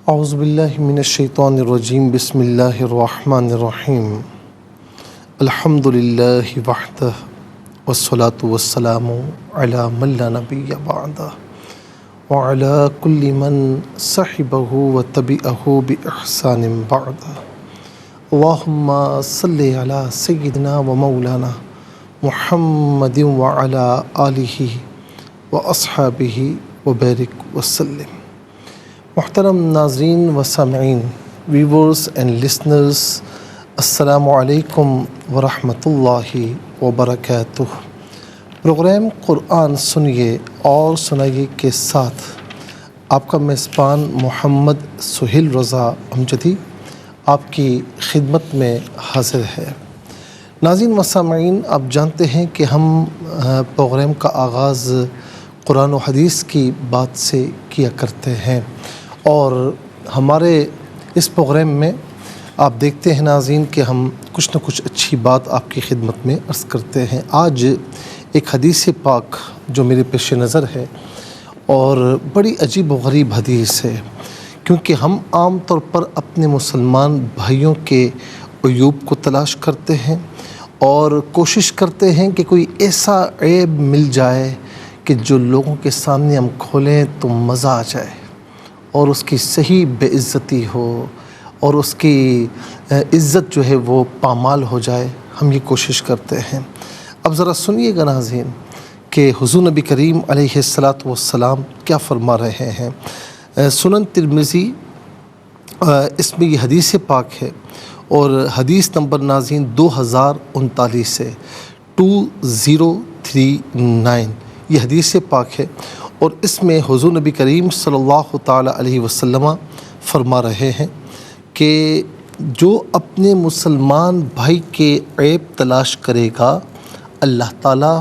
اعوذ باللہ من الشیطان الرجیم بسم اللہ الرحمن الرحیم الحمد للہ وحدہ والصلاة والسلام علی من لا نبی بعدہ وعلی کل من صحبہ وتبعہ بإحسان بعدہ اللہم صلی علی سیدنا و مولانا محمد وعلی آلہ واصحابہ وبارک وسلم۔ محترم ناظرین و سامعین، ویورز اینڈ لسنرز، السلام علیکم ورحمۃ اللہ وبرکاتہ۔ پروگرام قرآن سنیے اور سنائیے کے ساتھ آپ کا میزبان محمد سہیل رضا امجدی آپ کی خدمت میں حاضر ہے۔ ناظرین و سامعین، آپ جانتے ہیں کہ ہم پروگرام کا آغاز قرآن و حدیث کی بات سے کیا کرتے ہیں، اور ہمارے اس پروگرام میں آپ دیکھتے ہیں ناظرین کہ ہم کچھ نہ کچھ اچھی بات آپ کی خدمت میں عرض کرتے ہیں۔ آج ایک حدیث پاک جو میرے پیش نظر ہے اور بڑی عجیب و غریب حدیث ہے، کیونکہ ہم عام طور پر اپنے مسلمان بھائیوں کے عیوب کو تلاش کرتے ہیں اور کوشش کرتے ہیں کہ کوئی ایسا عیب مل جائے کہ جو لوگوں کے سامنے ہم کھولیں تو مزہ آ جائے اور اس کی صحیح بے عزتی ہو اور اس کی عزت جو ہے وہ پامال ہو جائے، ہم یہ کوشش کرتے ہیں۔ اب ذرا سنیے گا ناظرین کہ حضور نبی کریم علیہ الصلاۃ والسلام کیا فرما رہے ہیں۔ سنن ترمذی اس میں یہ حدیث پاک ہے، اور حدیث نمبر ناظرین 2039 ہے، 2039 یہ حدیث پاک ہے، اور اس میں حضور نبی کریم صلی اللہ تعالی علیہ وسلم فرما رہے ہیں کہ جو اپنے مسلمان بھائی کے عیب تلاش کرے گا اللہ تعالیٰ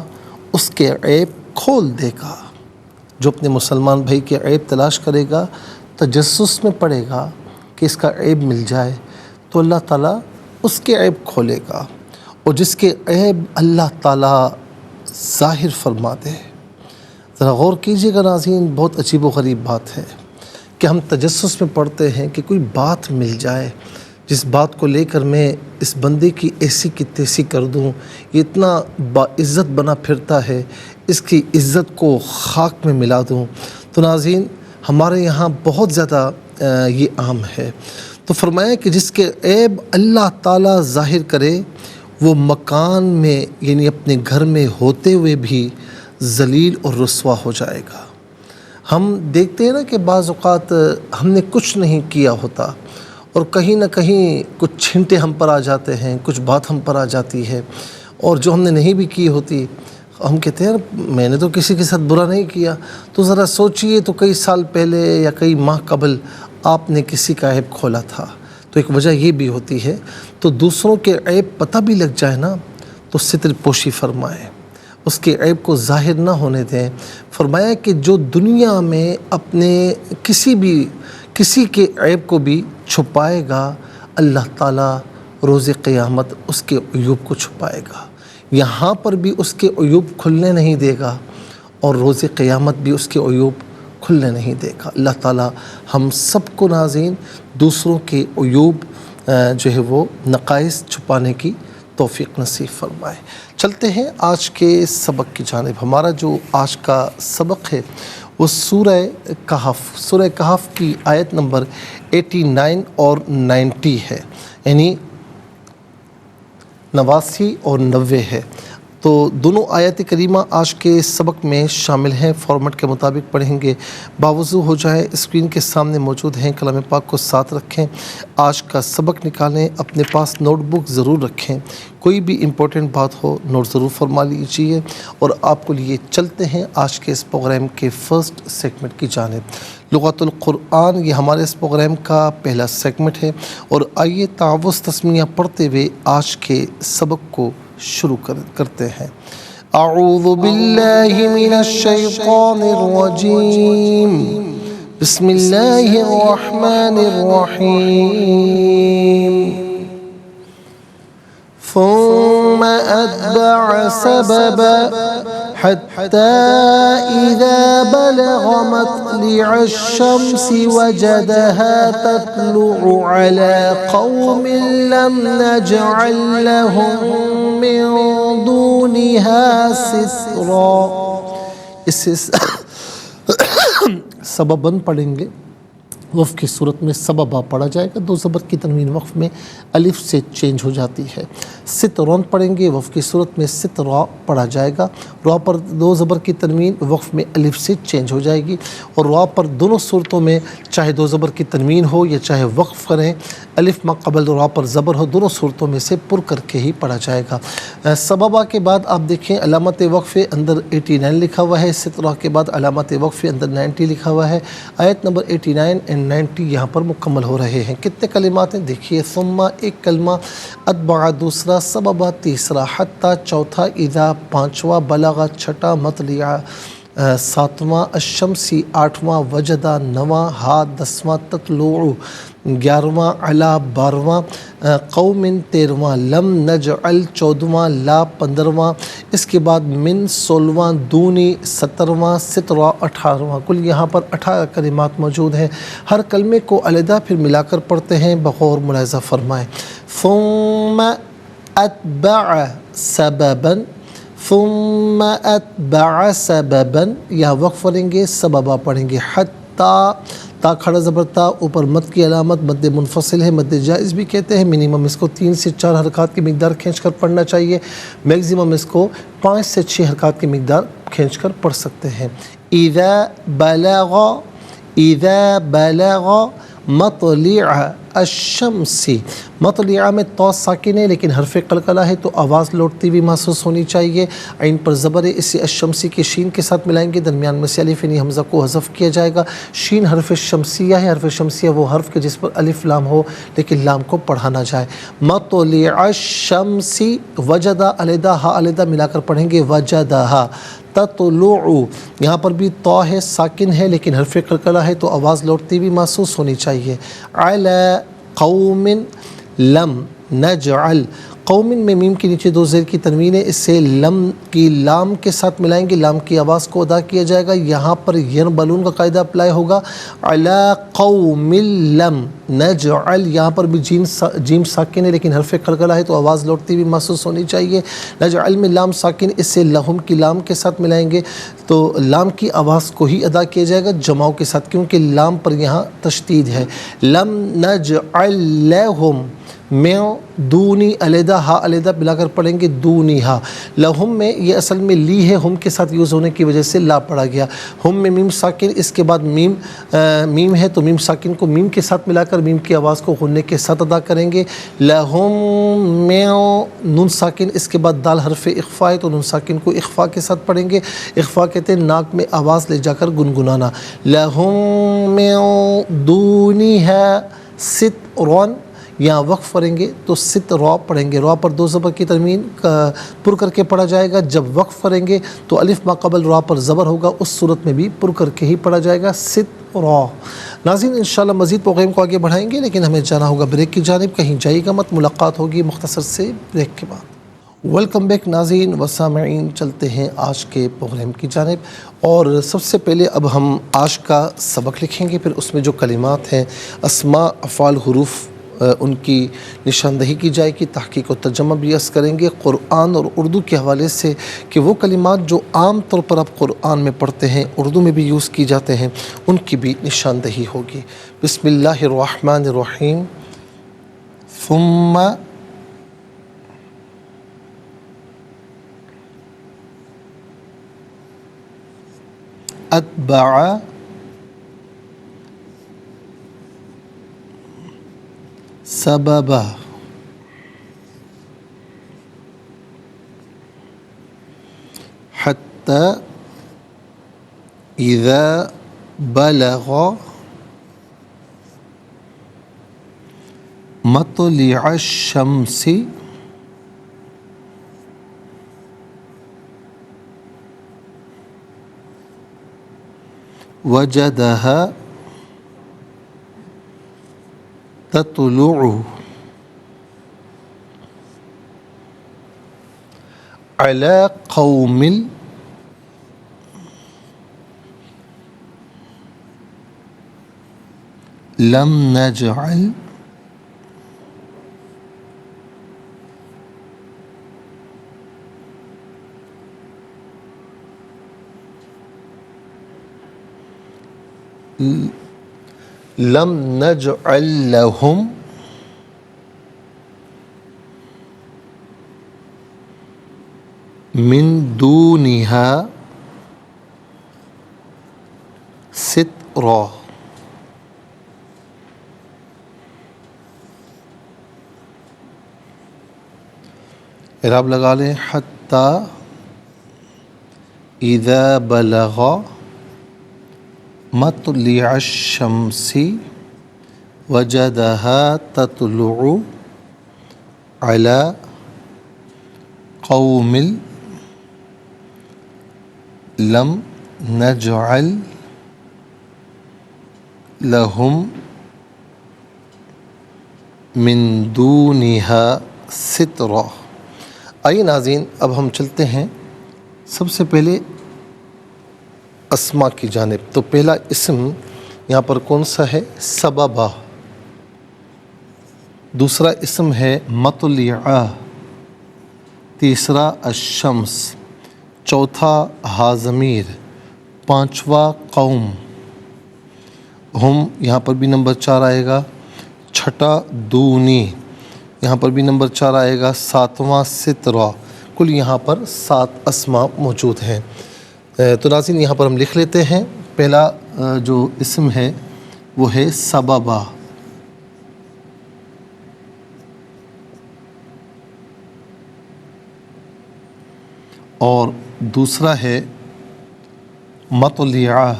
اس کے عیب کھول دے گا۔ جو اپنے مسلمان بھائی کے عیب تلاش کرے گا، تجسس میں پڑے گا کہ اس کا عیب مل جائے، تو اللہ تعالیٰ اس کے عیب کھولے گا، اور جس کے عیب اللہ تعالیٰ ظاہر فرما دے۔ ذرا غور کیجیے گا ناظرین، بہت عجیب و غریب بات ہے کہ ہم تجسس میں پڑھتے ہیں کہ کوئی بات مل جائے جس بات کو لے کر میں اس بندے کی ایسی کی تیسی کر دوں، یہ اتنا باعزت بنا پھرتا ہے، اس کی عزت کو خاک میں ملا دوں۔ تو ناظرین ہمارے یہاں بہت زیادہ یہ عام ہے۔ تو فرمایا کہ جس کے عیب اللہ تعالیٰ ظاہر کرے، وہ مکان میں یعنی اپنے گھر میں ہوتے ہوئے بھی ذلیل اور رسوا ہو جائے گا۔ ہم دیکھتے ہیں نا کہ بعض اوقات ہم نے کچھ نہیں کیا ہوتا اور کہیں نہ کہیں کچھ چھینٹے ہم پر آ جاتے ہیں، کچھ بات ہم پر آ جاتی ہے، اور جو ہم نے نہیں بھی کی ہوتی ہم کہتے ہیں میں نے تو کسی کے ساتھ برا نہیں کیا۔ تو ذرا سوچئے تو کئی سال پہلے یا کئی ماہ قبل آپ نے کسی کا عیب کھولا تھا، تو ایک وجہ یہ بھی ہوتی ہے۔ تو دوسروں کے عیب پتہ بھی لگ جائے نا تو ستر پوشی فرمائے، اس کے عیب کو ظاہر نہ ہونے دیں۔ فرمایا کہ جو دنیا میں اپنے کسی کے عیب کو بھی چھپائے گا، اللہ تعالیٰ روز قیامت اس کے عیوب کو چھپائے گا، یہاں پر بھی اس کے عیوب کھلنے نہیں دے گا، اور روز قیامت بھی اس کے عیوب کھلنے نہیں دے گا۔ اللہ تعالیٰ ہم سب کو ناظرین دوسروں کے عیوب جو ہے وہ نقائص چھپانے کی توفیق نصیب فرمائے۔ چلتے ہیں آج کے سبق کی جانب۔ ہمارا جو آج کا سبق ہے وہ سورہ کہف کی آیت نمبر 89 اور 90 ہے، یعنی 89 اور 90 ہے۔ تو دونوں آیت کریمہ آج کے سبق میں شامل ہیں، فارمیٹ کے مطابق پڑھیں گے۔ باوضو ہو جائے، اسکرین کے سامنے موجود ہیں، کلام پاک کو ساتھ رکھیں، آج کا سبق نکالیں، اپنے پاس نوٹ بک ضرور رکھیں، کوئی بھی امپورٹنٹ بات ہو نوٹ ضرور فرما لیجیے، اور آپ کو لیے چلتے ہیں آج کے اس پروگرام کے فرسٹ سیگمنٹ کی جانب۔ لغت القرآن یہ ہمارے اس پروگرام کا پہلا سیگمنٹ ہے، اور آئیے تعوذ تسمیہ پڑھتے ہوئے آج کے سبق کو شروع کرتے ہیں۔ اعوذ باللہ من الشیطان الرجیم، بسم اللہ الرحمن الرحیم۔ ثم اتبع سببا حتى إذا بلغ مطلع الشمس وجدها تطلع على قوم لم نجعل لهم من دونها سترا. اس سے سبباً پڑھیں گے. وقف کی صورت میں سببا پڑھا جائے گا. دو زبر کی تنوین وقف میں الف سے چینج ہو جاتی ہے. سترون پڑھیں گے. وقف کی صورت میں سترا پڑھا جائے گا. را پر دو زبر کی تنوین وقف میں الف سے چینج ہو جائے گی. اور را پر دونوں صورتوں میں چاہے دو زبر کی تنوین ہو یا چاہے وقف کریں, الف ما قبل را پر زبر ہو, دونوں صورتوں میں سے پر کر کے ہی پڑھا جائے گا. سببا کے بعد آپ دیکھیں علامت وقف اندر 89 لکھا ہوا ہے. سترا کے بعد علامت وقف اندر 90 لکھا ہوا ہے. آیت نمبر 89 اینڈ 90 یہاں پر مکمل ہو رہے ہیں. کتنے کلمات ہیں دیکھیے. ثم ایک کلمہ, اتبع دوسرا, سببا تیسرا, حتی چوتھا, اذا پانچواں, بلغ چھٹا, مطلع ساتواں, الشمسی آٹھواں, وجدہ نواں, ہا دسواں, تطلع گیارہواں, علا بارہواں, قوم تیرہواں, لم نجعل چودہواں, لا پندرہواں, اس کے بعد من سولہواں, دونی سترہواں, سترہ اٹھارہواں. کل یہاں پر 18 کلمات موجود ہیں. ہر کلمے کو علیحدہ پھر ملا کر پڑھتے ہیں, بغور ملاحظہ فرمائیں. ثم اتبع سببا, ثم اتبع سببا, یہاں وقف پڑھیں گے, سببا پڑھیں گے. حتی تا کھڑا زبر تا, اوپر مد کی علامت مد منفصل ہے, مد جائز بھی کہتے ہیں. منیمم اس کو 3 سے 4 حرکات کی مقدار کھینچ کر پڑھنا چاہیے. میگزیمم اس کو 5 سے 6 حرکات کی مقدار کھینچ کر پڑھ سکتے ہیں. اذا بلغ, اذا بلغ مطلع الشمس, مطلع میں تو ساکن ہے لیکن حرف قلقلہ ہے تو آواز لوٹتی بھی محسوس ہونی چاہیے. عین پر زبر ہے, اسے الشمسی کے شین کے ساتھ ملائیں گے. درمیان میں سے الف یعنی حمزہ کو حذف کیا جائے گا. شین حرف شمسیہ ہے. حرف شمسیہ وہ حرف کے جس پر الف لام ہو لیکن لام کو پڑھا نہ جائے. مطلع الشمس, وجدہ علیحدہ, ہا علیحدہ ملا کر پڑھیں گے, وجدہا. تطلع, یہاں پر بھی تو ہے, ساکن ہے لیکن حرف قلقلہ ہے تو آواز لوٹتی بھی محسوس ہونی چاہیے. علی قوم لم نجعل, قوم میں میم کے نیچے 2 زیر کی تنوین ہے, اس سے لم کی لام کے ساتھ ملائیں گے. لام کی آواز کو ادا کیا جائے گا. یہاں پر ینبلون کا قاعدہ اپلائی ہوگا. علی قوم لم نجعل, یہاں پر بھی جیم ساکن ہے لیکن حرف قلقلہ ہے تو آواز لوٹتی بھی محسوس ہونی چاہیے. نجعل میں لام ساکن, اس سے لہم کی لام کے ساتھ ملائیں گے تو لام کی آواز کو ہی ادا کیا جائے گا جماؤں کے ساتھ, کیونکہ لام پر یہاں تشدید ہے. لم نجعل لہم, میں دونی علیحدہ, ہا علیحدہ ملا کر پڑھیں گے, دونی ہا. لہم میں یہ اصل میں لی ہے, ہم کے ساتھ یوز ہونے کی وجہ سے لا پڑا گیا. ہم میں میم ساکن, اس کے بعد میم ہے تو میم ساکن کو میم کے ساتھ ملا کر میم کی آواز کو غننے کے ساتھ ادا کریں گے. لہم میں نون ساکن, اس کے بعد دال حرف اخفا ہے تو نون ساکن کو اخفا کے ساتھ پڑھیں گے. اخفا کہتے ہیں ناک میں آواز لے جا کر گنگنانا. لہم میں دونی ہے سترون, یہاں وقف کریں گے تو ست را پڑھیں گے. را پر 2 زبر کی تنوین پر کر کے پڑھا جائے گا. جب وقف کریں گے تو الف ما قبل را پر زبر ہوگا, اس صورت میں بھی پر کر کے ہی پڑھا جائے گا, ست را. ناظرین انشاءاللہ مزید پروگرام کو آگے بڑھائیں گے لیکن ہمیں جانا ہوگا بریک کی جانب. کہیں جائیے گا مت, ملاقات ہوگی مختصر سے بریک کے بعد. ویلکم بیک ناظرین و سامعین, چلتے ہیں آج کے پروگرام کی جانب. اور سب سے پہلے اب ہم آج کا سبق لکھیں گے, پھر اس میں جو کلمات ہیں اسماء, افعال, حروف ان کی نشاندہی کی جائے گی. تحقیق و ترجمہ بھی عرض کریں گے قرآن اور اردو کے حوالے سے کہ وہ کلمات جو عام طور پر آپ قرآن میں پڑھتے ہیں, اردو میں بھی یوز کی جاتے ہیں, ان کی بھی نشاندہی ہوگی. بسم اللہ الرحمن الرحیم. ثم اتبع سببا حتى إذا بلغ مطلع الشمس وجدها تطلع على قوم لم نجعل لم نجعل لهم من دونها سترا. اعراب لگا لیں. حتی اذا بلغ مطلع الشمس وجدها تطلع على قوم لم نجعل لهم من دونها سترا. آئیے ناظرین، اب ہم چلتے ہیں سب سے پہلے اسما کی جانب. تو پہلا اسم یہاں پر کون سا ہے؟ سببا. دوسرا اسم ہے مطلع. تیسرا الشمس. چوتھا ہا ضمیر. پانچواں قوم. ہم یہاں پر بھی نمبر 4 آئے گا. چھٹا دونی، یہاں پر بھی نمبر 4 آئے گا. ساتواں سترا. کل یہاں پر 7 اسما موجود ہیں. تو ناظرین یہاں پر ہم لکھ لیتے ہیں. پہلا جو اسم ہے وہ ہے سببا. اور دوسرا ہے مطلع.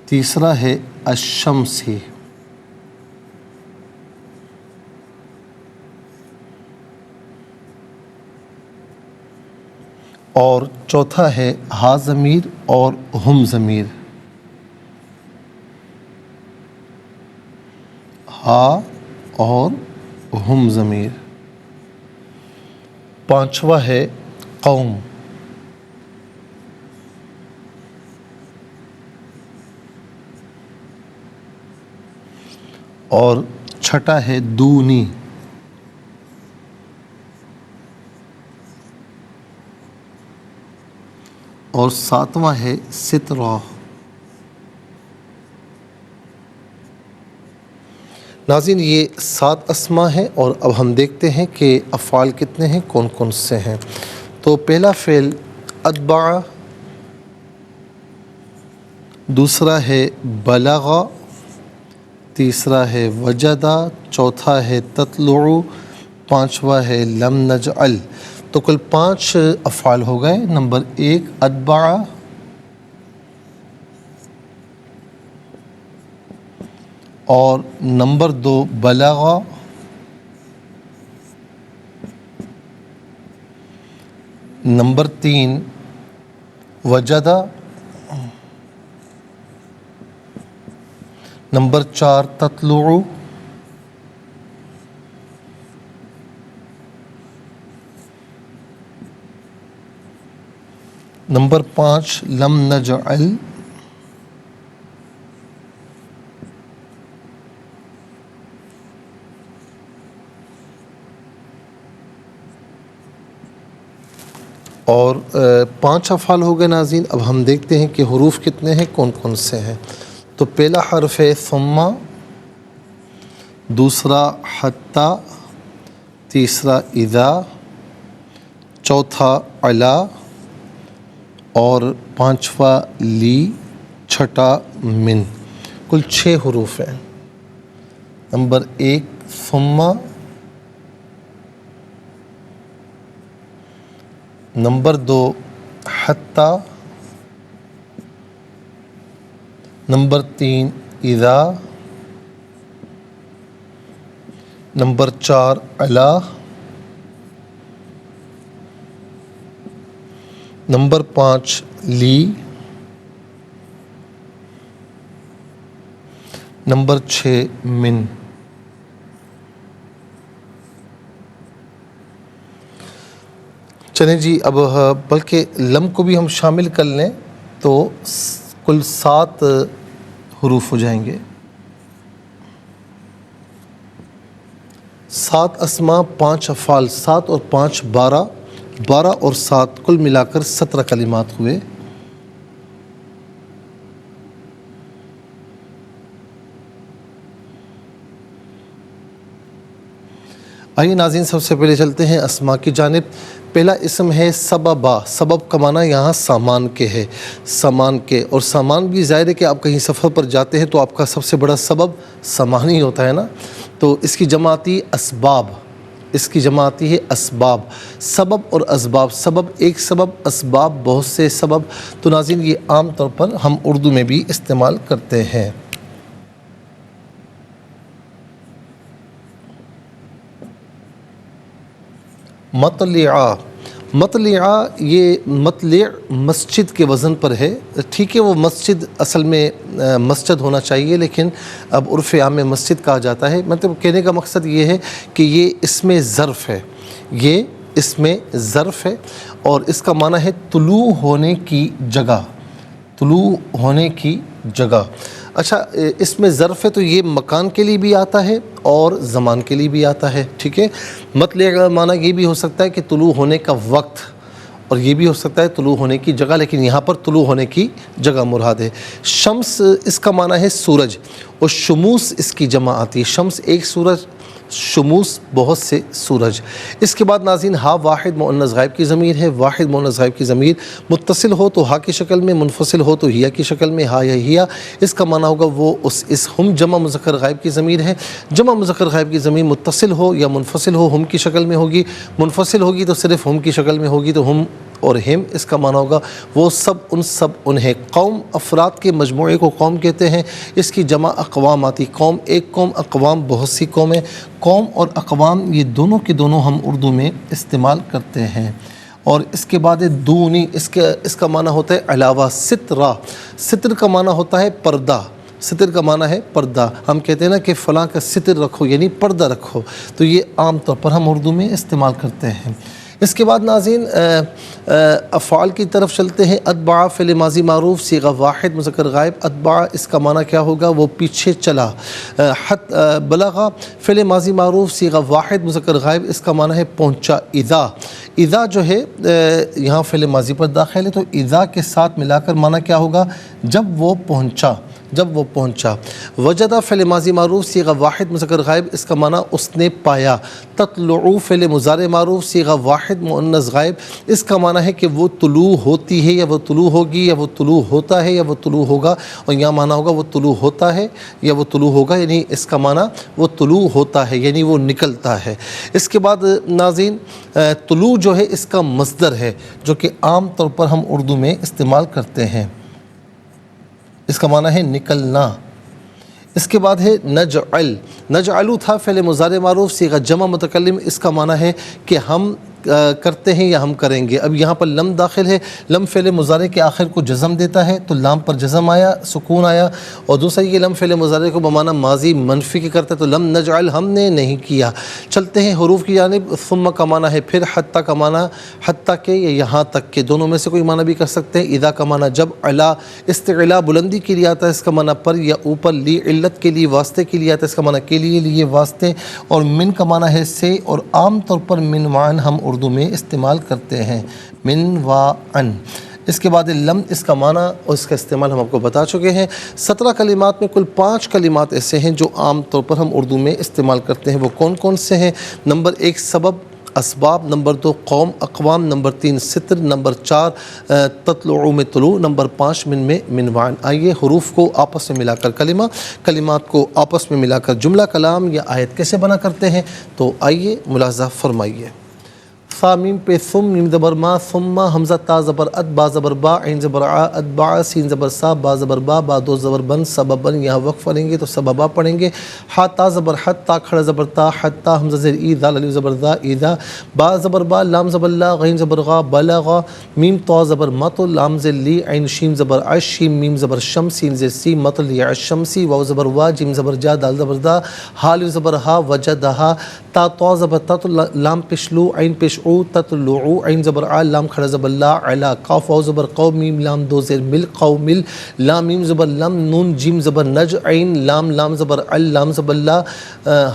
تیسرا ہے الشمسی. اور چوتھا ہے ہا ضمیر اور ہم ضمیر. ہا اور ہم ضمیر. پانچواں ہے قوم. اور چھٹا ہے دونی. اور ساتواں ہے سترا. ناظرین یہ 7 اسما ہیں، اور اب ہم دیکھتے ہیں کہ افعال کتنے ہیں، کون کون سے ہیں. تو پہلا فعل اتبع. دوسرا ہے بلغ. تیسرا ہے وجدہ. چوتھا ہے تطلع. پانچواں ہے لم نجعل. تو کل 5 افعال ہو گئے. نمبر 1 اتبع. اور نمبر 2 بلغ. نمبر 3 وجدہ. نمبر 4 تطلع. نمبر 5 لم نجعل. اور 5 افعال ہو گئے ناظرین. اب ہم دیکھتے ہیں کہ حروف کتنے ہیں، کون کون سے ہیں. تو پہلا حرف ہے ثم. دوسرا حتی. تیسرا اذا. چوتھا علی. اور پانچواں لی. چھٹا من. کل 6 حروف ہیں. نمبر 1 ثم. نمبر 2 حتی. نمبر 3 اذا. نمبر 4 علی. نمبر 5 لی. نمبر 6 من. چلیں جی، اب بلکہ لم کو بھی ہم شامل کر لیں. تو کل 7 حروف ہو جائیں گے، 7 اسماء 5 افعال، 7 اور 5 12، 12 اور 7 کل ملا کر 17 کلمات ہوئے۔ آئیے ناظرین سب سے پہلے چلتے ہیں اسماء کی جانب۔ پہلا اسم ہے سببا، سبب کا معنی یہاں سامان کے ہے، سامان کے، اور سامان بھی ظاہر ہے کہ آپ کہیں سفر پر جاتے ہیں تو آپ کا سب سے بڑا سبب سامان ہی ہوتا ہے نا، تو اس کی جمع آتی ہے اسباب، اس کی جمع آتی ہے اسباب، سبب اور اسباب، سبب ایک سبب، اسباب بہت سے سبب۔ تو ناظرین یہ عام طور پر ہم اردو میں بھی استعمال کرتے ہیں۔ مطلع، مطلع یہ مطلع مسجد کے وزن پر ہے، ٹھیک ہے، وہ مسجد اصل میں مسجد ہونا چاہیے، لیکن اب عرف عام میں مسجد کہا جاتا ہے۔ مطلب کہنے کا مقصد یہ ہے کہ یہ اسم ظرف ہے، یہ اسم ظرف ہے، اور اس کا معنی ہے طلوع ہونے کی جگہ، طلوع ہونے کی جگہ۔ اچھا، اس میں ظرف ہے تو یہ مکان کے لیے بھی آتا ہے اور زمان کے لیے بھی آتا ہے، ٹھیک ہے۔ مطلع کا معنی یہ بھی ہو سکتا ہے کہ طلوع ہونے کا وقت، اور یہ بھی ہو سکتا ہے طلوع ہونے کی جگہ، لیکن یہاں پر طلوع ہونے کی جگہ مراد ہے۔ شمس اس کا معنی ہے سورج، اور شموس اس کی جمع آتی ہے، شمس ایک سورج، شموس بہت سے سورج۔ اس کے بعد ناظرین ہا واحد مؤنث غائب کی ضمیر ہے، واحد مؤنث غائب کی ضمیر متصل ہو تو ہا کی شکل میں، منفصل ہو تو ہیا کی شکل میں، ہا یا ہیا، اس کا معنی ہوگا وہ اس ہم جمع مذکر غائب کی ضمیر ہے۔ جمع مذکر غائب کی ضمیر متصل ہو یا منفصل ہو ہم کی شکل میں ہوگی، منفصل ہوگی تو صرف ہم کی شکل میں ہوگی تو ہم اور ہم، اس کا معنی ہوگا وہ سب انہیں۔ قوم افراد کے مجموعے کو قوم کہتے ہیں، اس کی جمع اقوام آتی، قوم ایک قوم، اقوام بہت سی قومیں۔ قوم اور اقوام یہ دونوں کے دونوں ہم اردو میں استعمال کرتے ہیں۔ اور اس کے بعد دونی، اس کا معنی ہوتا ہے علاوہ۔ سترہ، ستر کا معنی ہوتا ہے پردہ، ستر کا معنی ہے پردہ۔ ہم کہتے ہیں نا کہ فلاں کا ستر رکھو، یعنی پردہ رکھو، تو یہ عام طور پر ہم اردو میں استعمال کرتے ہیں۔ اس کے بعد ناظرین افعال کی طرف چلتے ہیں۔ اتبع فعل ماضی معروف صیغہ واحد مذکر غائب، اتبع اس کا معنی کیا ہوگا؟ وہ پیچھے چلا۔ بلغ فعل ماضی معروف صیغہ واحد مذکر غائب، اس کا معنی ہے پہنچا۔ اذا، اذا جو ہے یہاں فعل ماضی پر داخل ہے تو اذا کے ساتھ ملا کر معنی کیا ہوگا؟ جب وہ پہنچا، جب وہ پہنچا۔ وجدہ فعل ماضی معروف صیغہ واحد مذکر غائب، اس کا معنی اس نے پایا۔ تطلع فعل مضارع معروف صیغہ واحد مؤنث غائب، اس کا معنی ہے کہ وہ طلوع ہوتی ہے یا وہ طلوع ہوگی یا وہ طلوع ہوتا ہے یا وہ طلوع ہوگا، اور یہاں معنی ہوگا وہ طلوع ہوتا ہے یا وہ طلوع ہوگا، یعنی اس کا معنی وہ طلوع ہوتا ہے یعنی وہ نکلتا ہے۔ اس کے بعد ناظرین طلوع جو ہے اس کا مصدر ہے، جو کہ عام طور پر ہم اردو میں استعمال کرتے ہیں، اس کا معنی ہے نکلنا۔ اس کے بعد ہے نجعل، نجعلو تھا فعل مضارع معروف صیغہ جمع متکلم، اس کا معنی ہے کہ ہم کرتے ہیں یا ہم کریں گے۔ اب یہاں پر لم داخل ہے، لم فعل مضارع کے آخر کو جزم دیتا ہے تو لام پر جزم آیا، سکون آیا، اور دوسرا یہ لم فعل مضارع کو بمعنی ماضی منفی کے کرتا ہے تو لم نجعل، ہم نے نہیں کیا۔ چلتے ہیں حروف کی جانب۔ ثم کا معنی ہے پھر، حتی کا معنی حتی کے یا یہاں تک کے، دونوں میں سے کوئی معنی بھی کر سکتے ہیں۔ اذا کا معنی جب، علا استعلا بلندی کے لیے آتا ہے، اس کا معنی پر یا اوپر، لی علت کے لیے واسطے کے لیے آتا ہے، اس کا معنی کے لیے واسطے، اور من کا معنی ہے سے، اور عام طور پر من وعن ہم اردو میں استعمال کرتے ہیں، من وعن۔ اس کے بعد لم، اس کا معنی اور اس کا استعمال ہم آپ کو بتا چکے ہیں۔ 17 کلمات میں کل 5 کلمات ایسے ہیں جو عام طور پر ہم اردو میں استعمال کرتے ہیں، وہ کون کون سے ہیں؟ نمبر 1 سبب اسباب، نمبر 2 قوم اقوام، نمبر 3 ستر، نمبر 4 تطلع میں طلوع، نمبر 5 من میں من وعن۔ آئیے حروف کو آپس میں ملا کر کلمات کو آپس میں ملا کر جملہ کلام یا آیت کیسے بنا کرتے ہیں، تو آئیے ملاحظہ فرمائیے۔ فا میم پہ ثم، میم زبر ما، ثم حمزہ تا زبر ات، با زبر با، عین زبر ع، اتبع سین زبر سا، با زبر با، با دو زبر بن، سببن، یہاں وقف پڑھیں گے تو سببا پڑھیں گے۔ ہا تا زبر حت، تا کھڑا زبر تا، حتی حمزہ زیر ای، ذال علیف زبر ذا، اذا، با زبر با، لام زبر لا، غین زبر غا، بلغا، میم طا زبر مت، لام زیر لی، عین شین زبر عش، شیم میم زبر شم، سین زیر سی، مطل یا الشمسی، واو زبر وا، جیم زبر جا، دال زبر دا، ہا علیف زبر ہا، وجدہا، تا طا زبر تا، لام پیش لو، عین پیش او، تطلعو تطلعو عین زبر ع لام کھڑا زبر لا علا قاف واو زبر قو میم لام دو زیر مل قومل لام میم زبر لم نون جیم زبر نج عین لام لام زبر ال لام زبر لا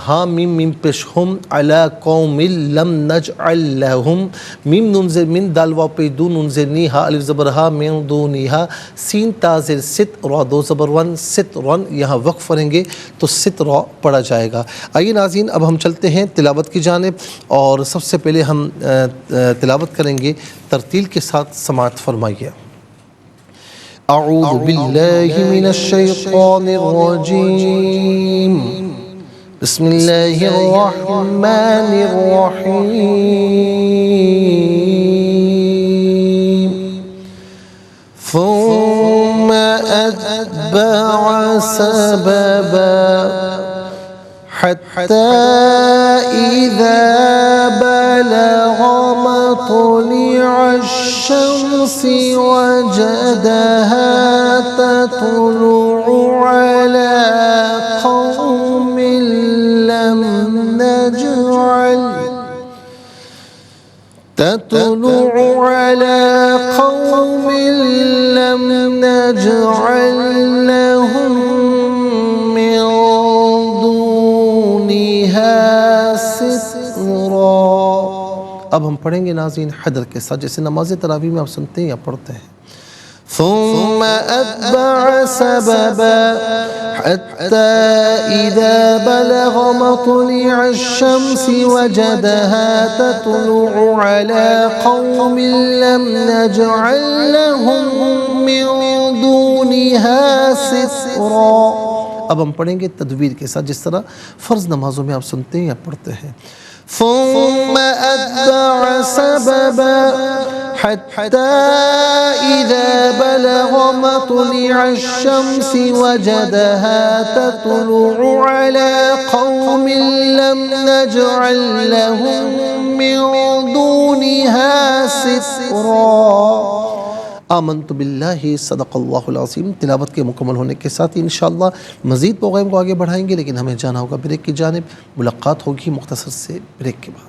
ہا میم میم پیش ہم علا قومل لم نجعل لہم میم نون زیر من دال واو پہ دو نون زیر نی ہا الف زبر ہا من دونہا سین تا زیر ست را دو زبر ون ست رن یہاں وقف کریں گے تو ست را پڑھا جائے گا۔ آئیے ناظرین اب ہم چلتے ہیں تلاوت کی جانب اور سب سے پہلے ہم تلاوت کریں گے ترتیل کے ساتھ سماعت فرمائیے۔ اعوذ باللہ من الشیطان الرجیم بسم اللہ الرحمن الرحیم ثم أتبع سببا حتى إذا بلغ مطلع الشمس وجدها تطلع على قوم لم نجعل نجعل لهم من دونها سترا۔ اب ہم پڑھیں گے ناظرین حدر کے ساتھ، جیسے نماز تراویح میں آپ سنتے ہیں یا پڑھتے ہیں۔ ثم أتبع سببا حتى إذا بلغ مطلع الشمس وجدها تطلع على قوم لم نجعل لهم من دونها سترا۔ اب ہم پڑھیں گے تدویر کے ساتھ، جس طرح فرض نمازوں میں آپ سنتے ہیں یا پڑھتے ہیں۔ ثم أتبع سببا حتى إذا بلغ مطلع الشمس وجدها تطلع على قوم لم نجعل لهم من دونها سترا۔ آمنت باللہ صدق اللہ العظیم۔ تلاوت کے مکمل ہونے کے ساتھ انشاءاللہ مزید پروگرام کو آگے بڑھائیں گے، لیکن ہمیں جانا ہوگا بریک کی جانب۔ ملاقات ہوگی مختصر سے بریک کے بعد۔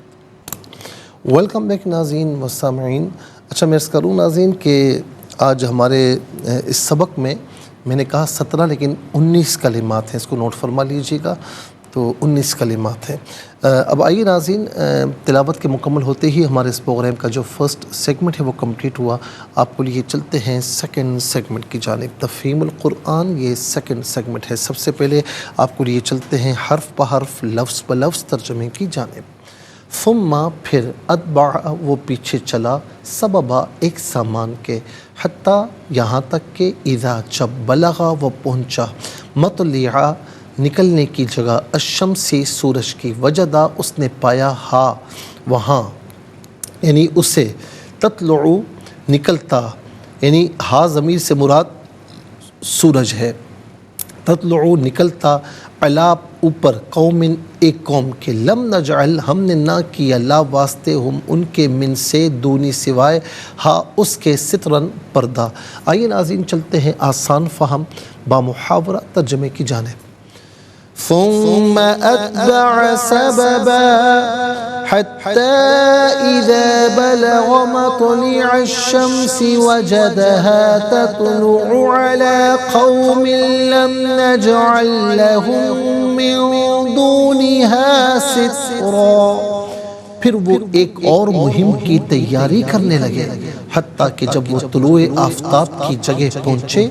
ویلکم بیک ناظرین و سامعین۔ اچھا میں عرض کروں ناظرین کہ آج ہمارے اس سبق میں نے کہا 17 لیکن 19 کلمات ہیں، اس کو نوٹ فرما لیجیے گا، تو 19 کلمات ہیں۔ اب آئیے ناظرین تلاوت کے مکمل ہوتے ہی ہمارے اس پروگرام کا جو فرسٹ سیگمنٹ ہے وہ کمپلیٹ ہوا۔ آپ کو لیے چلتے ہیں سیکنڈ سیگمنٹ کی جانب، تفہیم القرآن، یہ سیکنڈ سیگمنٹ ہے۔ سب سے پہلے آپ کو لیے چلتے ہیں حرف بحرف لفظ بلفظ ترجمے کی جانب۔ ثم پھر اتبع وہ پیچھے چلا سببا ایک سامان کے، حتیٰ یہاں تک کہ اذا جب بلغا وہ پہنچا مطلع نکلنے کی جگہ الشمسی سورج کی، وجدہ اس نے پایا ہا وہاں، یعنی اسے تطلع نکلتا، یعنی ہا ضمیر سے مراد سورج ہے، تطلع نکلتا علا اوپر قوم ایک قوم کے، لم نجعل ہم نے نہ کیا لا واسطے ہم ان کے من سے دونی سوائے ہا اس کے سترن پردہ۔ آئیے ناظرین چلتے ہیں آسان فہم بامحاورہ ترجمے کی جانب۔ ثم أتبع سببا حتى إذا بلغ مطلع الشمس وجدها تطلع على قوم لم نجعل لهم من دونها سترا۔ پھر وہ ایک اور مہم کی تیاری کرنے لگے، حتیٰ کہ جب وہ طلوع آفتاب کی جگہ پہنچے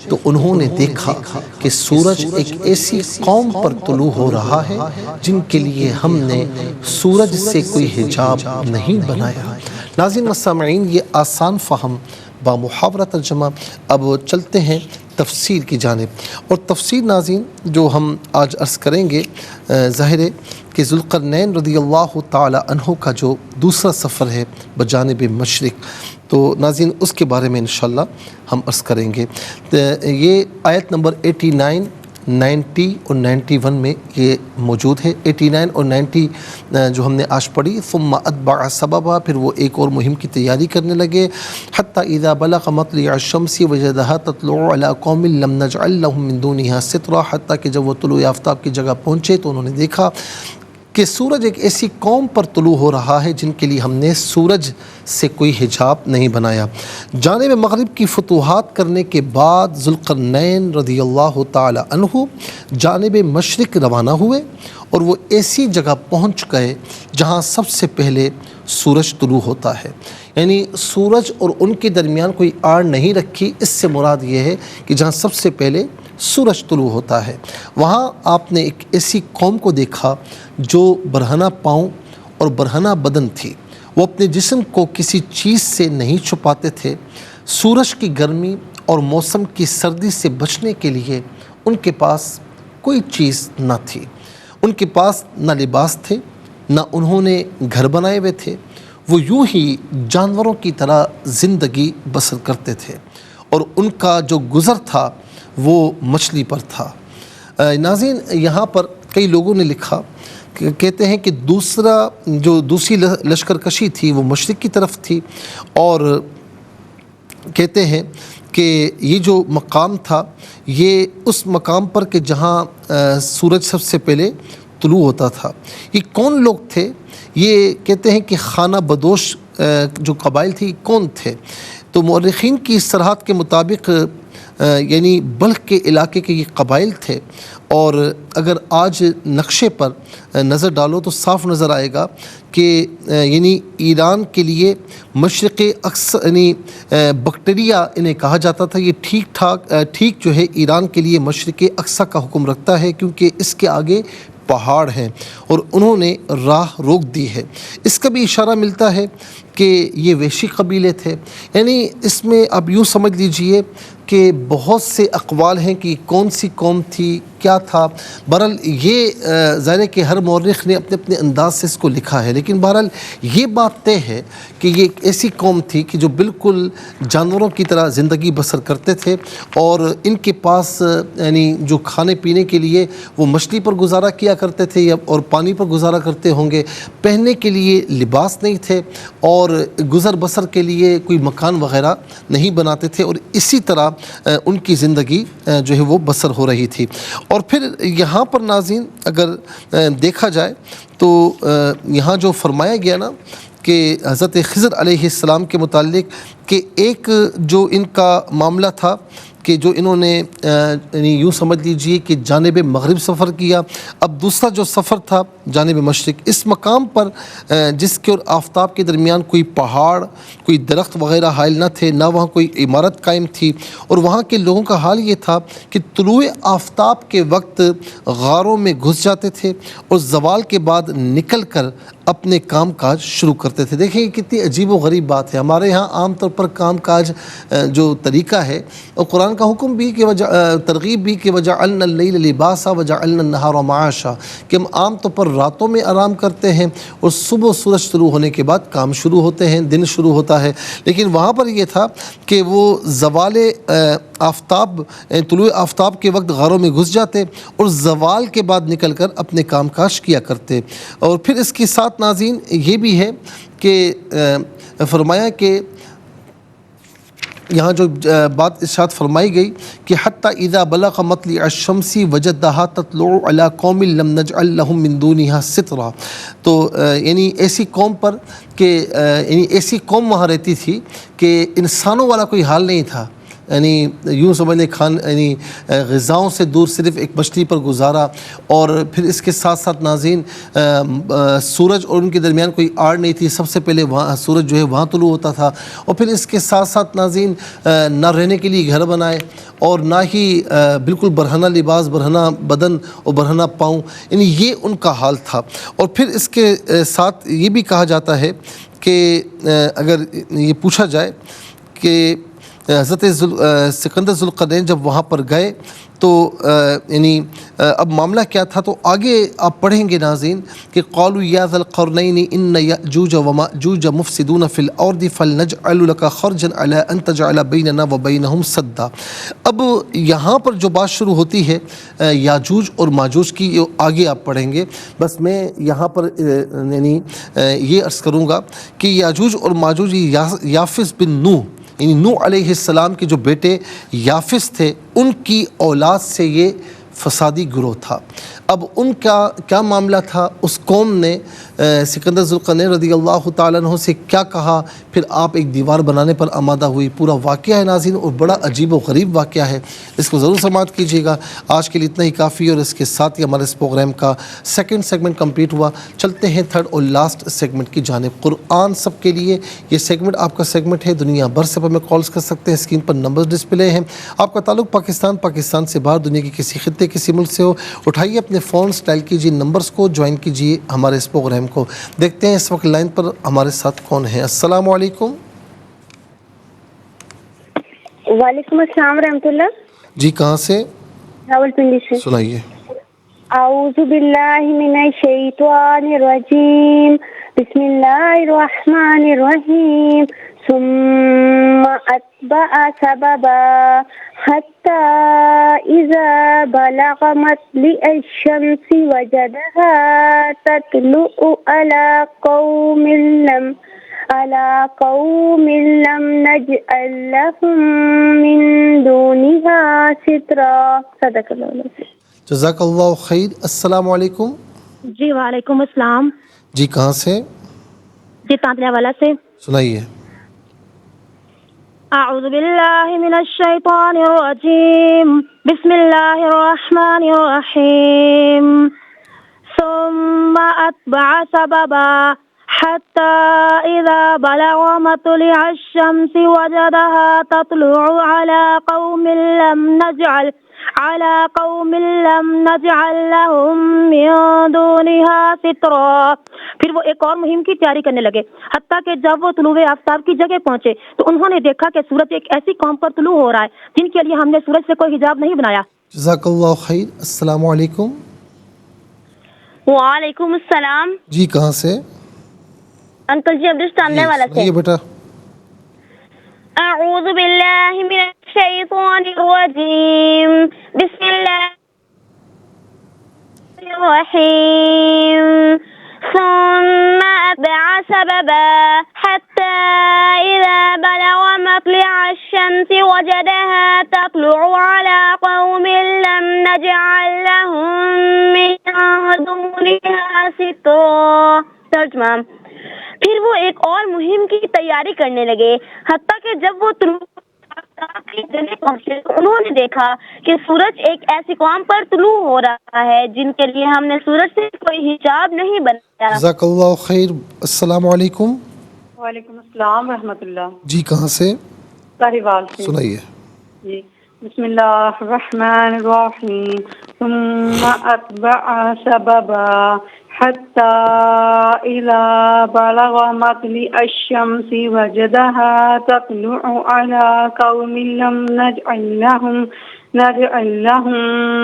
تو انہوں نے دیکھا کہ سورج ایک ایسی قوم پر طلوع ہو رہا ہے جن کے لیے ہم نے سورج سے کوئی حجاب نہیں بنایا۔ ناظرین و سامعین یہ آسان فہم بامحاورہ ترجمہ۔ اب چلتے ہیں تفسیر کی جانب، اور تفسیر ناظرین جو ہم آج عرض کریں گے، ظاہر ہے کہ ذوالقرنین رضی اللہ تعالی عنہ کا جو دوسرا سفر ہے بجانب مشرق، تو ناظرین اس کے بارے میں انشاءاللہ ہم عرض کریں گے۔ یہ آیت نمبر 89 90 اور 91 میں یہ موجود ہے۔ 89 اور 90 جو ہم نے آج پڑھی، ثم اتبع سببا، پھر وہ ایک اور مہم کی تیاری کرنے لگے، حتی اذا بلغ مطلع الشمس وجدها تطلع على قوم لم نجعل لهم من دونها سترا، حتیٰ کہ جب وہ طلوع آفتاب کی جگہ پہنچے تو انہوں نے دیکھا کہ سورج ایک ایسی قوم پر طلوع ہو رہا ہے جن کے لیے ہم نے سورج سے کوئی حجاب نہیں بنایا۔ جانب مغرب کی فتوحات کرنے کے بعد ذوالقرنین رضی اللہ تعالی عنہ جانب مشرق روانہ ہوئے اور وہ ایسی جگہ پہنچ گئے جہاں سب سے پہلے سورج طلوع ہوتا ہے، یعنی سورج اور ان کے درمیان کوئی آڑ نہیں رکھی۔ اس سے مراد یہ ہے کہ جہاں سب سے پہلے سورج طلوع ہوتا ہے، وہاں آپ نے ایک ایسی قوم کو دیکھا جو برہنہ پاؤں اور برہنہ بدن تھی۔ وہ اپنے جسم کو کسی چیز سے نہیں چھپاتے تھے۔ سورج کی گرمی اور موسم کی سردی سے بچنے کے لیے ان کے پاس کوئی چیز نہ تھی، ان کے پاس نہ لباس تھے، نہ انہوں نے گھر بنائے ہوئے تھے۔ وہ یوں ہی جانوروں کی طرح زندگی بسر کرتے تھے اور ان کا جو گزر تھا وہ مچھلی پر تھا۔ ناظرین، یہاں پر کئی لوگوں نے لکھا، کہتے ہیں کہ دوسری لشکر کشی تھی وہ مشرق کی طرف تھی، اور کہتے ہیں کہ یہ جو مقام تھا یہ اس مقام پر کہ جہاں سورج سب سے پہلے طلوع ہوتا تھا۔ یہ کون لوگ تھے؟ یہ کہتے ہیں کہ خانہ بدوش جو قبائل تھی کون تھے؟ تو مورخین کی اصطلاحات کے مطابق یعنی بلخ کے علاقے کے یہ قبائل تھے، اور اگر آج نقشے پر نظر ڈالو تو صاف نظر آئے گا کہ یعنی ایران کے لیے مشرق اقصی یعنی بکٹریا انہیں کہا جاتا تھا۔ یہ ٹھیک جو ہے ایران کے لیے مشرق اقصی کا حکم رکھتا ہے، کیونکہ اس کے آگے پہاڑ ہیں اور انہوں نے راہ روک دی ہے۔ اس کا بھی اشارہ ملتا ہے کہ یہ وحشی قبیلے تھے، یعنی اس میں آپ یوں سمجھ لیجئے کہ بہت سے اقوال ہیں کہ کون سی قوم تھی، کیا تھا۔ بہرحال یہ ظاہر ہے کہ ہر مورخ نے اپنے اپنے انداز سے اس کو لکھا ہے، لیکن بہرحال یہ بات طے ہے کہ یہ ایک ایسی قوم تھی کہ جو بالکل جانوروں کی طرح زندگی بسر کرتے تھے، اور ان کے پاس یعنی جو کھانے پینے کے لیے وہ مچھلی پر گزارا کیا کرتے تھے اور پانی پر گزارا کرتے ہوں گے، پہننے کے لیے لباس نہیں تھے، اور گزر بسر کے لیے کوئی مکان وغیرہ نہیں بناتے تھے، اور اسی طرح ان کی زندگی جو ہے وہ بسر ہو رہی تھی۔ اور پھر یہاں پر ناظرین اگر دیکھا جائے تو یہاں جو فرمایا گیا نا کہ حضرت خضر علیہ السلام کے متعلق کہ ایک جو ان کا معاملہ تھا کہ جو انہوں نے یعنی یوں سمجھ لیجئے کہ جانب مغرب سفر کیا، اب دوسرا جو سفر تھا جانب مشرق، اس مقام پر جس کے اور آفتاب کے درمیان کوئی پہاڑ، کوئی درخت وغیرہ حائل نہ تھے، نہ وہاں کوئی عمارت قائم تھی، اور وہاں کے لوگوں کا حال یہ تھا کہ طلوع آفتاب کے وقت غاروں میں گھس جاتے تھے اور زوال کے بعد نکل کر اپنے کام کاج شروع کرتے تھے۔ دیکھیں یہ کتنی عجیب و غریب بات ہے۔ ہمارے ہاں عام طور پر کام کاج جو طریقہ ہے، اور قرآن کا حکم بھی کہ ترغیب بھی کہ وجعلنا اللیل لباسا وجعلنا النہار معاشا، کہ ہم عام طور پر راتوں میں آرام کرتے ہیں اور صبح سورج طلوع ہونے کے بعد کام شروع ہوتے ہیں، دن شروع ہوتا ہے۔ لیکن وہاں پر یہ تھا کہ وہ زوال آفتاب طلوع آفتاب کے وقت غاروں میں گھس جاتے اور زوال کے بعد نکل کر اپنے کام کاج کیا کرتے۔ اور پھر اس کے ساتھ ناظرین یہ بھی ہے کہ فرمایا کہ یہاں جو بات ارشاد فرمائی گئی کہ حتی اذا بلغ مطلع الشمس وجدها تطلع على قوم لم نجعل لهم من دونها سترا، تو یعنی ایسی قوم پر کہ یعنی ایسی قوم وہاں رہتی تھی کہ انسانوں والا کوئی حال نہیں تھا، یعنی یوں سمجھ لیں یعنی غذاؤں سے دور صرف ایک مچھلی پر گزارا، اور پھر اس کے ساتھ ساتھ ناظرین سورج اور ان کے درمیان کوئی آڑ نہیں تھی، سب سے پہلے وہاں سورج جو ہے وہاں طلوع ہوتا تھا، اور پھر اس کے ساتھ ساتھ ناظرین نہ رہنے کے لیے گھر بنائے اور نہ ہی بالکل برہنہ لباس، برہنہ بدن اور برہنہ پاؤں، یعنی یہ ان کا حال تھا۔ اور پھر اس کے ساتھ یہ بھی کہا جاتا ہے کہ اگر یہ پوچھا جائے کہ حضرت سکندر ذوالقرنین جب وہاں پر گئے تو یعنی اب معاملہ کیا تھا، تو آگے آپ پڑھیں گے ناظرین کہ قالوا یا ذا القرنین ان یأجوج ومأجوج مفسدون فی الارض فلنجعل لک خرجا علی ان تجعل بیننا وبینہم سدا۔ اب یہاں پر جو بات شروع ہوتی ہے یاجوج اور ماجوج کی، آگے آپ پڑھیں گے، بس میں یہاں پر یعنی یہ عرض کروں گا کہ یاجوج اور ماجوج یافس بن نوح، یعنی نوح علیہ السلام کے جو بیٹے یافس تھے ان کی اولاد سے یہ فسادی گروہ تھا۔ اب ان کا کیا معاملہ تھا، اس قوم نے سکندر ذوالقرنین رضی اللہ تعالیٰ عنہ سے کیا کہا، پھر آپ ایک دیوار بنانے پر آمادہ ہوئی، پورا واقعہ ہے ناظرین، اور بڑا عجیب و غریب واقعہ ہے، اس کو ضرور سماعت کیجیے گا۔ آج کے لیے اتنا ہی کافی، اور اس کے ساتھ ہی ہمارے اس پروگرام کا سیکنڈ سیگمنٹ کمپلیٹ ہوا۔ چلتے ہیں تھرڈ اور لاسٹ سیگمنٹ کی جانب، قرآن سب کے لیے۔ یہ سیگمنٹ آپ کا سیگمنٹ ہے، دنیا بھر سے ہمیں کالز کر سکتے ہیں، اسکرین پر نمبر ڈسپلے ہیں۔ آپ کا تعلق پاکستان سے باہر، دنیا کے کسی خطے کسی ملک سے ہو، اٹھائیے اپنے فون، ڈائل کیجیے نمبرز کو، جوائن کیجیے ہمارے اس پروگرام کو۔ دیکھتے ہیں اس وقت لائن پر ہمارے ساتھ کون ہے۔ السلام علیکم۔ وعلیکم السلام ورحمۃ اللہ۔ جی کہاں سے؟ راولپنڈی سے۔ سنائیے۔ اعوذ باللہ من الشیطان الرجیم، بسم اللہ الرحمن الرحیم۔ ثم اتبع سببا حتى إذا بلغ مطلع الشمس وجدها تطلع على قوم لم نجعل لهم من دونها سترا۔ صدق اللہ العظیم۔ جزاک اللہ خیر۔ السلام علیکم۔ جی وعلیکم السلام۔ جی کہاں سے؟ جی تانتلے والا سے۔ سنائیے۔ اعوذ باللہ من الشیطان الرجیم، بسم اللہ الرحمن الرحیم۔ ثم اتبع سببا حتى إذا بلغ مطلع الشمس وجدها تطلع على قوم لم نجعل لهم من دونها سترا۔ پھر وہ ایک اور مہم کی تیاری کرنے لگے، حتیٰ کہ جب وہ طلوع آفتاب کی جگہ پہنچے تو انہوں نے دیکھا کہ سورج ایک ایسی قوم پر طلوع ہو رہا ہے جن کے لیے ہم نے سورج سے کوئی حجاب نہیں بنایا۔ جزاک اللہ خیر۔ السلام علیکم۔ وعلیکم السلام۔ جی کہاں سے؟ انکل جی عبدالرشید تاننے والا سے۔ سنائیے بیٹا۔ اعوذ باللہ من الشیطان الرجیم، بسم اللہ الرحیم۔ ثم اتبع سببا حتى إذا بلغ مطلع الشمس وجدها تطلع على قوم لم نجعل لهم من دونها سترا۔ ترجمہ۔ پھر وہ ایک اور مہم کی تیاری کرنے لگے، حتیٰ کہ جب وہ طلوع آفتاب کی جگہ پہنچے تو انہوں نے دیکھا کہ سورج ایک ایسی قوم پر طلوع ہو رہا ہے جن کے لیے ہم نے سورج سے کوئی حجاب نہیں بنایا۔ جزاک اللہ خیر۔ السلام علیکم۔ وعلیکم السلام ورحمۃ اللہ۔ جی کہاں سے؟ ساہیوال سے۔ سنائیے۔ جی بسم اللہ الرحمن الرحیم۔ ثم اتبع سببا حتى إذا بلغ مطلع الشمس وجدها تطلع على قوم لم نجعل لهم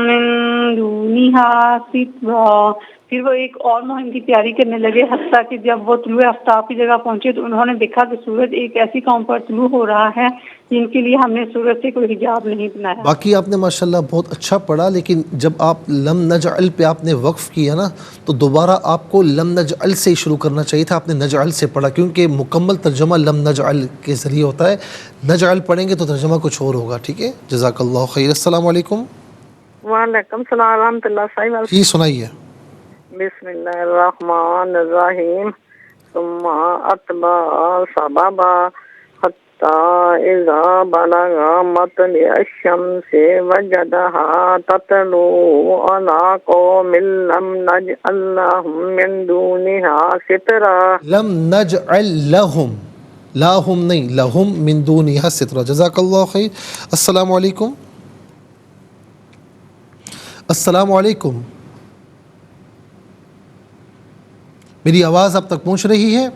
من دونها سترا۔ پھر وہ ایک اور مہم کی تیاری کرنے لگے، حتیٰ کہ جب وہ طلوع آفتاب کی جگہ پہنچے تو انہوں نے دیکھا کہ سورج ایک ایسی قوم پر طلوع ہو رہا ہے جن کے لیے ہم نے سورج سے کوئی حجاب نہیں بنایا۔ باقی آپ نے ماشاءاللہ بہت اچھا پڑھا، لیکن جب آپ لم نجعل پہ آپ نے وقف کیا نا تو دوبارہ آپ کو لم نجعل سے ہی شروع کرنا چاہیے تھا، آپ نے نجعل سے پڑھا، کیونکہ مکمل ترجمہ لم نجعل کے ذریعے ہوتا ہے، نجعل پڑھیں گے تو ترجمہ کچھ اور ہوگا۔ ٹھیک ہے، جزاک اللہ خیر۔ السلام علیکم۔ وعلیکم السلام ورحمۃ اللہ۔ صاحب جی سنائیے۔ بسم اللہ الرحمن الرحیم۔ ثم اتبع سببا حتى إذا بلغ مطلع الشمس وجدها تطلع على قوم لم نجعل لهم من دونها سترا۔ لم نجعل لهم، لاہم نہیں، لہم من دونها سترا۔ جزاک اللہ خیر۔ السلام علیکم۔ السلام علیکم۔ میری آواز اب تک پہنچ رہی ہے؟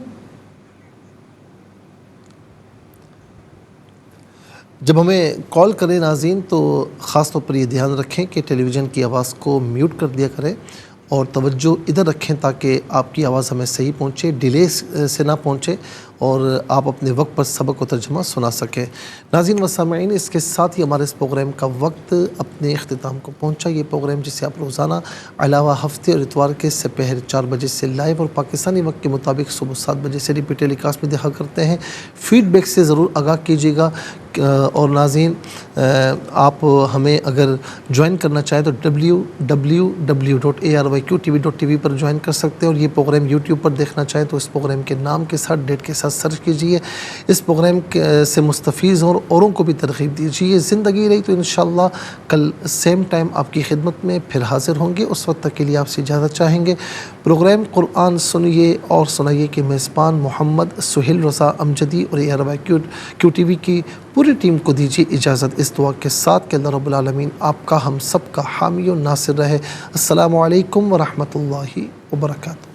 جب ہمیں کال کریں ناظرین تو خاص طور پر یہ دھیان رکھیں کہ ٹیلی ویژن کی آواز کو میوٹ کر دیا کریں اور توجہ ادھر رکھیں تاکہ آپ کی آواز ہمیں صحیح پہنچے، ڈیلے سے نہ پہنچے، اور آپ اپنے وقت پر سبق و ترجمہ سنا سکیں۔ ناظرین و سامعین، اس کے ساتھ ہی ہمارے اس پروگرام کا وقت اپنے اختتام کو پہنچا۔ یہ پروگرام جسے آپ روزانہ علاوہ ہفتے اور اتوار کے سپہر 4 بجے سے لائیو اور پاکستانی وقت کے مطابق صبح 7 بجے سے ریپیٹ ٹیلی کاسٹ میں دیکھا کرتے ہیں۔ فیڈ بیک سے ضرور آگاہ کیجیے گا، اور ناظرین آپ ہمیں اگر جوائن کرنا چاہیں تو www.arYQTV.tv پر جوائن کر سکتے ہیں، اور یہ پروگرام یوٹیوب پر دیکھنا چاہیں تو اس پروگرام کے نام کے ساتھ ڈیٹ کے ساتھ سرچ کیجئے، اس پروگرام سے مستفیض اور اوروں کو بھی ترغیب دیجیے۔ زندگی رہی تو انشاءاللہ کل سیم ٹائم آپ کی خدمت میں پھر حاضر ہوں گے، اس وقت تک کے لیے آپ سے اجازت چاہیں گے۔ پروگرام قرآن سنیے اور سنائیے کے میزبان محمد سہیل رضا امجدی اور ARYQTV کی پوری ٹیم کو دیجیے اجازت، اس دعا کے ساتھ کہ اللہ رب العالمین آپ کا ہم سب کا حامی و ناصر رہے۔ السلام علیکم ورحمۃ اللہ وبرکاتہ۔